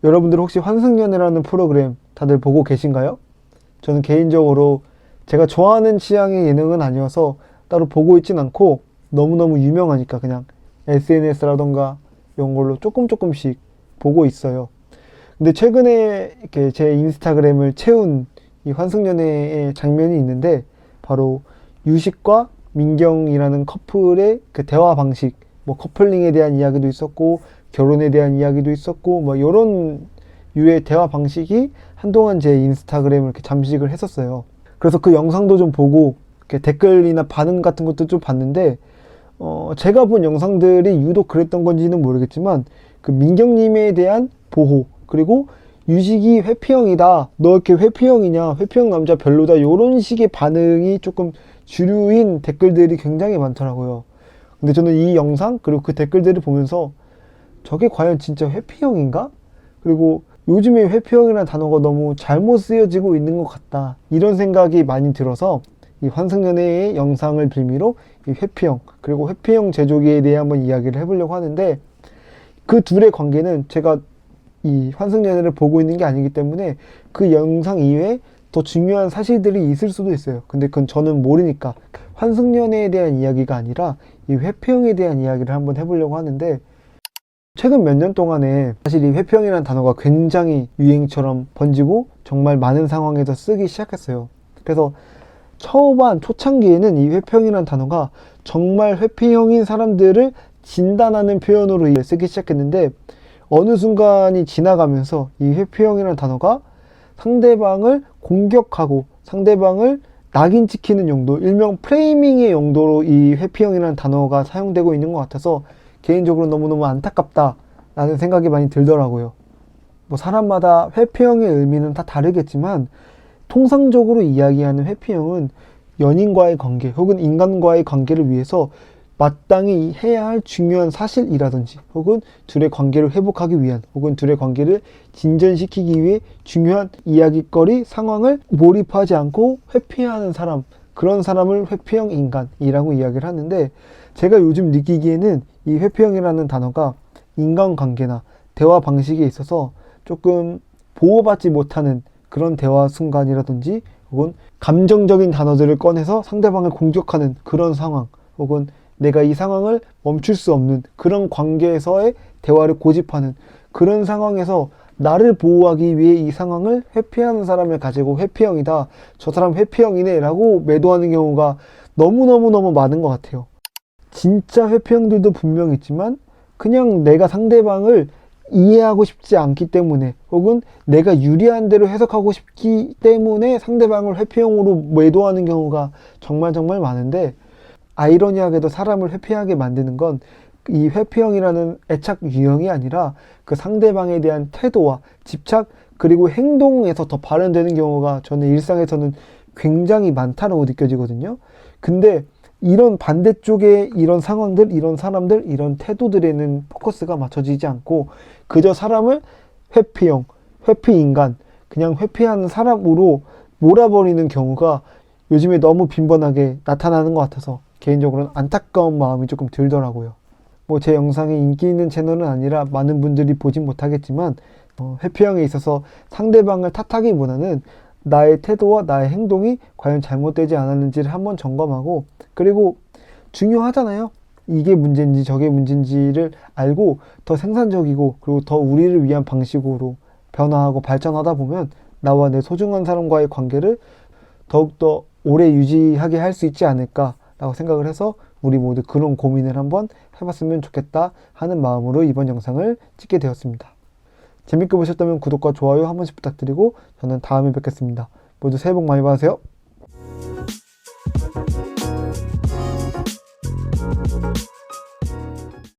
여러분들 혹시 환승연애라는 프로그램 다들 보고 계신가요? 저는 개인적으로 제가 좋아하는 취향의 예능은 아니어서 따로 보고 있진 않고 너무너무 유명하니까 그냥 SNS라던가 이런 걸로 조금씩 보고 있어요. 근데 최근에 이렇게 제 인스타그램을 채운 이 환승연애의 장면이 있는데 바로 유식과 민경이라는 커플의 그 대화 방식, 뭐 커플링에 대한 이야기도 있었고 결혼에 대한 이야기도 있었고 뭐 이런 유의 대화 방식이 한동안 제 인스타그램을 이렇게 잠식을 했었어요. 그래서 그 영상도 좀 보고 이렇게 댓글이나 반응 같은 것도 좀 봤는데 제가 본 영상들이 유독 그랬던 건지는 모르겠지만 그 민경님에 대한 보호 그리고 유식이 회피형이다 너 이렇게 회피형이냐 회피형 남자 별로다 요런 식의 반응이 조금 주류인 댓글들이 굉장히 많더라고요. 근데 저는 이 영상 그리고 그 댓글들을 보면서 저게 과연 진짜 회피형인가? 그리고 요즘에 회피형이라는 단어가 너무 잘못 쓰여지고 있는 것 같다 이런 생각이 많이 들어서 이 환승연애의 영상을 빌미로 이 회피형 그리고 회피형 제조기에 대해 한번 이야기를 해보려고 하는데 그 둘의 관계는 제가 이 환승연애를 보고 있는 게 아니기 때문에 그 영상 이외에 더 중요한 사실들이 있을 수도 있어요. 근데 그건 저는 모르니까 환승연애에 대한 이야기가 아니라 이 회피형에 대한 이야기를 한번 해보려고 하는데 최근 몇 년 동안에 사실 이 회피형이라는 단어가 굉장히 유행처럼 번지고 정말 많은 상황에서 쓰기 시작했어요. 그래서 초반 초창기에는 이 회피형이라는 단어가 정말 회피형인 사람들을 진단하는 표현으로 쓰기 시작했는데 어느 순간이 지나가면서 이 회피형이라는 단어가 상대방을 공격하고 상대방을 낙인 찍히는 용도, 일명 프레이밍의 용도로 이 회피형이라는 단어가 사용되고 있는 것 같아서 개인적으로 너무너무 안타깝다라는 생각이 많이 들더라고요. 뭐 사람마다 회피형의 의미는 다 다르겠지만 통상적으로 이야기하는 회피형은 연인과의 관계 혹은 인간과의 관계를 위해서 마땅히 해야 할 중요한 사실이라든지 혹은 둘의 관계를 회복하기 위한 혹은 둘의 관계를 진전시키기 위해 중요한 이야기거리 상황을 몰입하지 않고 회피하는 사람 그런 사람을 회피형 인간이라고 이야기를 하는데 제가 요즘 느끼기에는 이 회피형이라는 단어가 인간관계나 대화 방식에 있어서 조금 보호받지 못하는 그런 대화 순간이라든지 혹은 감정적인 단어들을 꺼내서 상대방을 공격하는 그런 상황 혹은 내가 이 상황을 멈출 수 없는 그런 관계에서의 대화를 고집하는 그런 상황에서 나를 보호하기 위해 이 상황을 회피하는 사람을 가지고 회피형이다 저 사람 회피형이네 라고 매도하는 경우가 너무너무 많은 것 같아요. 진짜 회피형들도 분명 있지만 그냥 내가 상대방을 이해하고 싶지 않기 때문에 혹은 내가 유리한 대로 해석하고 싶기 때문에 상대방을 회피형으로 매도하는 경우가 정말 많은데 아이러니하게도 사람을 회피하게 만드는 건 이 회피형이라는 애착 유형이 아니라 그 상대방에 대한 태도와 집착 그리고 행동에서 더 발현되는 경우가 저는 일상에서는 굉장히 많다고 느껴지거든요. 근데 이런 반대쪽에 이런 상황들, 이런 사람들, 이런 태도들에는 포커스가 맞춰지지 않고 그저 사람을 회피형, 회피인간, 그냥 회피하는 사람으로 몰아버리는 경우가 요즘에 너무 빈번하게 나타나는 것 같아서 개인적으로는 안타까운 마음이 조금 들더라고요. 뭐 제 영상이 인기 있는 채널은 아니라 많은 분들이 보진 못하겠지만 회피형에 있어서 상대방을 탓하기보다는 나의 태도와 나의 행동이 과연 잘못되지 않았는지를 한번 점검하고 그리고 중요하잖아요. 이게 문제인지 저게 문제인지를 알고 더 생산적이고 그리고 더 우리를 위한 방식으로 변화하고 발전하다 보면 나와 내 소중한 사람과의 관계를 더욱더 오래 유지하게 할 수 있지 않을까라고 생각을 해서 우리 모두 그런 고민을 한번 해봤으면 좋겠다 하는 마음으로 이번 영상을 찍게 되었습니다. 재밌게 보셨다면 구독과 좋아요 한 번씩 부탁드리고 저는 다음에 뵙겠습니다. 모두 새해 복 많이 받으세요.